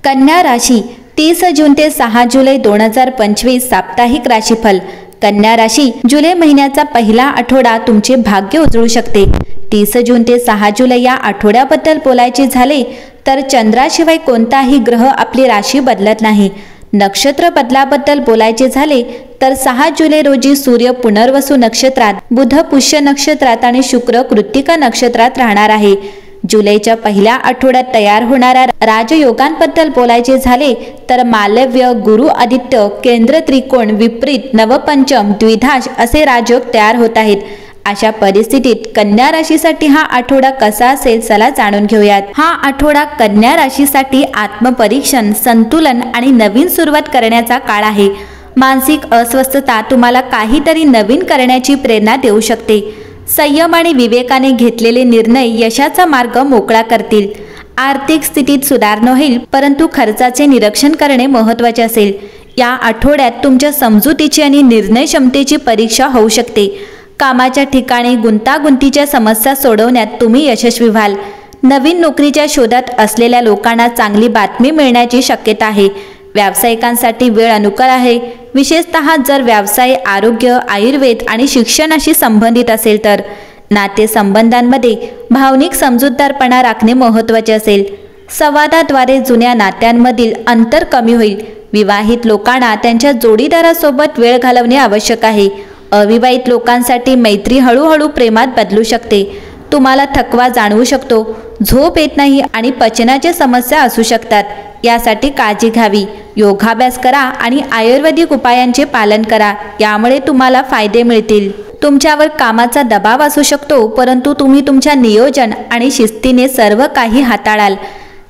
कन्या राशी 30 जून ते 6 जुलै 2025 साप्ताहिक राशीफल। कन्या राशी जुलै महिन्याचा पहिला आठवडा तुमचे भाग्य उजळू शकते। 30 जून ते 6 जुलै या आठवड्याबद्दल बोलायचे झाले तर चंद्राशिवाय कोणताही ग्रह आपली राशी बदलत नाही। नक्षत्र बदलाबद्दल बोलायचे झाले तर 6 जुलै रोजी सूर्य पुनर्वसू नक्षत्रात, बुध पुष्य नक्षत्रात आणि शुक्र कृत्तिका नक्षत्रात राहणार आहे। जुलैच्या पहिल्या आठवड्यात तयार होणाऱ्या राजयोगांबद्दल बोलायचे झाले तर मालव्य, गुरु आदित्य, केंद्र त्रिकोण, विपरीत, नवपंचम, द्विधाश असे राजयोग तयार होत आहेत। अशा परिस्थितीत कन्या राशीसाठी हा आठवडा कसा असेल चला जाणून घेऊयात। हा आठवडा कन्या राशीसाठी आत्मपरीक्षण, संतुलन आणि नवीन सुरुवात करण्याचा काळ आहे। मानसिक अस्वस्थता तुम्हाला काहीतरी नवीन करण्याची प्रेरणा देऊ शकते। संयम आणि विवेकाने घेतलेले निर्णय यशाचा मार्ग मोकळा करतील। आर्थिक स्थितीत सुधारणा होईल, परंतु खर्चाचे निरीक्षण करणे महत्त्वाचे असेल। या आठवड्यात तुमच्या समजुतीची आणि निर्णय क्षमतेची परीक्षा होऊ शकते। कामाच्या ठिकाणी गुंतागुंतीच्या समस्या सोडवण्यात तुम्ही यशस्वी व्हाल। नवीन नोकरीच्या शोधात असलेल्या लोकांना चांगली बातमी मिळण्याची शक्यता आहे। व्यावसायिकांसाठी वेळ अनुकूल आहे, विशेषतः जर व्यवसाय, आरोग्य, आयुर्वेद आणि शिक्षणाशी संबंधित असेल तर। नातेसंबंधांमध्ये भावनिक समजूतदारपणा राखणे महत्त्वाचे असेल। संवादाद्वारे जुन्या नात्यांमधील अंतर कमी होईल। विवाहित लोकांना त्यांच्या जोडीदारासोबत वेळ घालवणे आवश्यक आहे। अविवाहित लोकांसाठी मैत्री हळूहळू प्रेमात बदलू शकते। तुम्हाला थकवा जाणवू शकतो, झोप येत नाही आणि पचनाच्या समस्या असू शकतात, यासाठी काळजी घ्यावी। योगाभ्यास करा आणि आयुर्वेदिक उपायांचे पालन करा, यामुळे तुम्हाला फायदे मिळतील। तुमच्यावर कामाचा दबाव असू शकतो, परंतु तुम्ही तुमच्या नियोजन आणि शिस्तीने सर्व काही हाताळाल।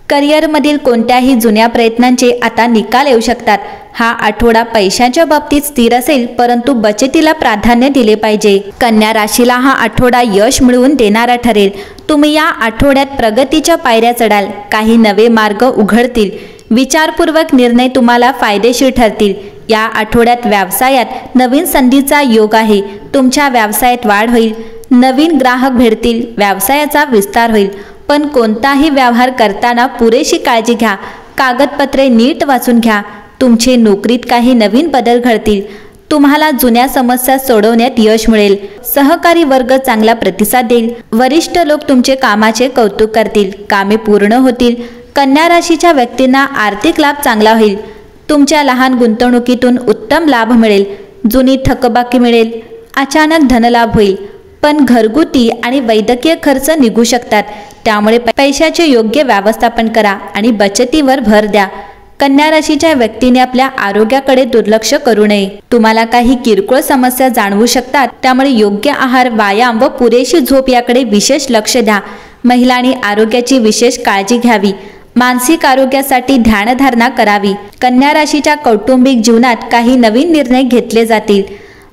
करिअरमधील कोणत्याही जुन्या प्रयत्नांचे आता निकाल येऊ शकतात। हा आठवडा पैशांच्या बाबतीत स्थिर असेल, परंतु बचतीला प्राधान्य दिले पाहिजे। कन्या राशीला हा आठवडा यश मिळवून देणारा ठरेल। तुम्ही या आठवड्यात प्रगतीच्या पायऱ्या चढाल, काही नवे मार्ग उघडतील। विचारपूर्वक निर्णय तुम्हाला फायदेशीर ठरतील। या आठवड्यात व्यवसायात नवीन संधीचा योग आहे। तुमच्या व्यवसायात वाढ होईल, नवीन ग्राहक भेटतील, व्यवसायाचा विस्तार होईल। पण कोणताही व्यवहार करताना पुरेशी काळजी घ्या। कागदपत्रे नीट वाचून घ्या। तुमचे नोकरीत काही नवीन बदल घडतील। तुम्हाला जुन्या समस्या सोडवण्यात यश मिळेल। सहकारी वर्ग चांगला प्रतिसाद देईल। वरिष्ठ लोक तुमचे कामाचे कौतुक करतील। कामे पूर्ण होतील। कन्या राशीच्या व्यक्तींना आर्थिक लाभ चांगला होईल। तुमच्या लहान गुंतवणुकीतून उत्तम लाभ मिळेल। जुनी थकबाकी मिळेल। अचानक धनलाभ होईल, पण घरगुती आणि वैद्यकीय खर्च निघू शकतात। त्यामुळे पैशाचे योग्य व्यवस्थापन करा आणि बचतीवर भर द्या। कन्या राशीच्या व्यक्तीने आपल्या आरोग्याकडे दुर्लक्ष करू नये। तुम्हाला काही किरकोळ समस्या जाणवू शकतात, त्यामुळे योग्य आहार, व्यायाम व पुरेशी झोप याकडे विशेष लक्ष द्या। महिलांनी आरोग्याची विशेष काळजी घ्यावी। मानसिक आरोग्यासाठी ध्यानधारणा करावी। कन्या राशीच्या कौटुंबिक जीवनात काही नवीन निर्णय घेतले जातील।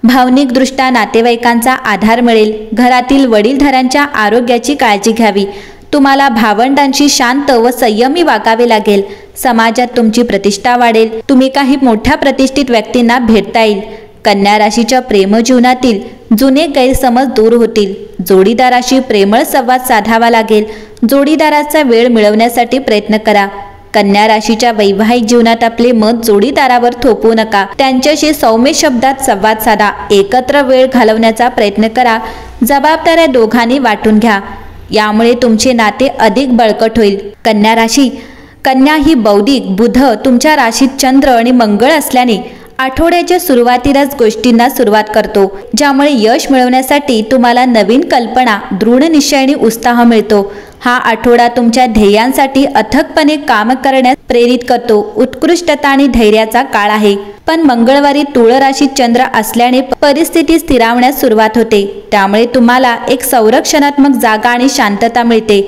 भावनिकदृष्ट्या नातेवाईकांचा आधार मिळेल। घरातील वडीलधाऱ्यांच्या आरोग्याची काळजी घ्यावी। तुम्हाला भावंडांशी शांत व संयमी वागावे लागेल। समाजात तुमची प्रतिष्ठा वाढेल। तुम्ही काही मोठ्या प्रतिष्ठित व्यक्तींना भेटता येईल। कन्या राशीच्या प्रेमजीवनातील जुने गैरसमज दूर होतील। जोडीदाराशी प्रेमळ संवाद साधावा लागेल। जोडीदाराचा वेळ मिळवण्यासाठी प्रयत्न करा। कन्या राशीच्या वैवाहिक जीवनात आपले मत जोडीदारावर थोपवू नका। त्यांच्याशी सौम्य शब्दात संवाद साधा। एकत्र वेळ घालवण्याचा प्रयत्न करा। जबाबदाऱ्या दोघांनी वाटून घ्या, यामुळे तुमचे नाते अधिक बळकट होईल। कन्या राशी, कन्या ही बौद्धिक, बुध तुमच्या राशीत चंद्र आणि मंगळ असल्याने आठवड्याच्या सुरुवातीलाच गोष्टींना सुरुवात करतो, ज्यामुळे यश मिळवण्यासाठी तुम्हाला नवीन कल्पना, दृढ निश्चय आणि उत्साह मिळतो। हा आठवडा तुमच्या ध्येयांसाठी अथकपणे काम करण्यास प्रेरित करतो। उत्कृष्टता आणि धैर्याचा काळ आहे। पण मंगळवारी तुळ राशीत चंद्र असल्याने परिस्थिती स्थिरावण्यास सुरुवात होते। त्यामुळे तुम्हाला एक संरक्षणात्मक जागा आणि शांतता मिळते।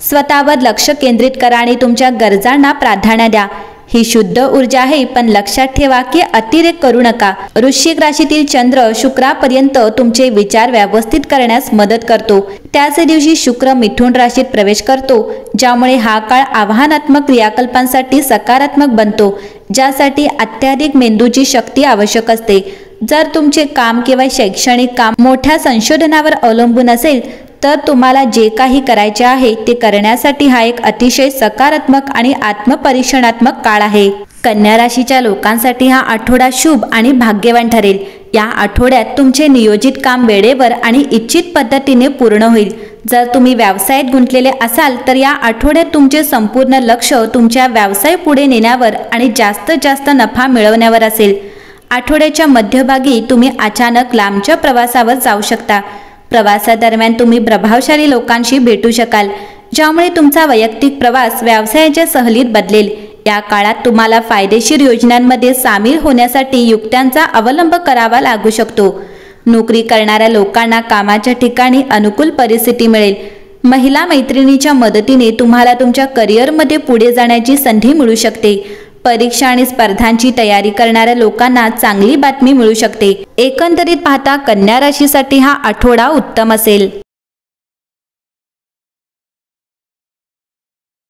स्वतःवर लक्ष केंद्रित करा आणि तुमच्या गरजांना प्राधान्य द्या। ही शुद्ध ऊर्जा आहे, पण लक्षात ठेवा की अतिरेक करू नका। वृश्चिक राशीतील चंद्र शुक्रापर्यंत तुमचे विचार व्यवस्थित करण्यास मदत करतो। त्याच दिवशी शुक्र मिथुन राशीत प्रवेश करतो, ज्यामुळे हा काळ आव्हानात्मक क्रियाकल्पांसाठी सकारात्मक बनतो, ज्यासाठी अत्याधिक मेंदूची शक्ती आवश्यक असते। जर तुमचे काम किंवा शैक्षणिक काम मोठ्या संशोधनावर अवलंबून असेल तर तुम्हाला जे काही करायचे आहे ते करण्यासाठी हा एक अतिशय सकारात्मक आणि आत्मपरीक्षणात्मक काळ आहे। कन्या राशीच्या लोकांसाठी हा आठवडा शुभ आणि भाग्यवान ठरेल। या आठवड्यात तुमचे नियोजित काम वेळेवर आणि इच्छित पद्धतीने पूर्ण होईल। जर तुम्ही व्यवसायात गुंतलेले असाल तर या आठवड्यात तुमचे संपूर्ण लक्ष तुमच्या व्यवसाय पुढे नेण्यावर आणि जास्तीत जास्त नफा मिळवण्यावर असेल। आठवड्याच्या मध्यभागी तुम्ही अचानक लांबच्या प्रवासावर जाऊ शकता। प्रवासादरम्यान तुम्ही प्रभावशाली लोकांशी भेटू शकाल, ज्यामुळे तुमचा वैयक्तिक प्रवास व्यवसायाच्या सहलीत बदलेल। या काळात तुम्हाला फायदेशीर योजनांमध्ये सामील होण्यासाठी युक्त्यांचा अवलंब करावा लागू शकतो। नोकरी करणाऱ्या लोकांना कामाच्या ठिकाणी अनुकूल परिस्थिती मिळेल। महिला मैत्रिणीच्या मदतीने तुम्हाला तुमच्या करिअरमध्ये पुढे जाण्याची संधी मिळू शकते। परीक्षा आणि स्पर्धांची तयारी करणाऱ्या लोकांना चांगली बातमी मिळू शकते। एकंदरीत पाहता कन्या राशीसाठी हा आठवडा उत्तम असेल।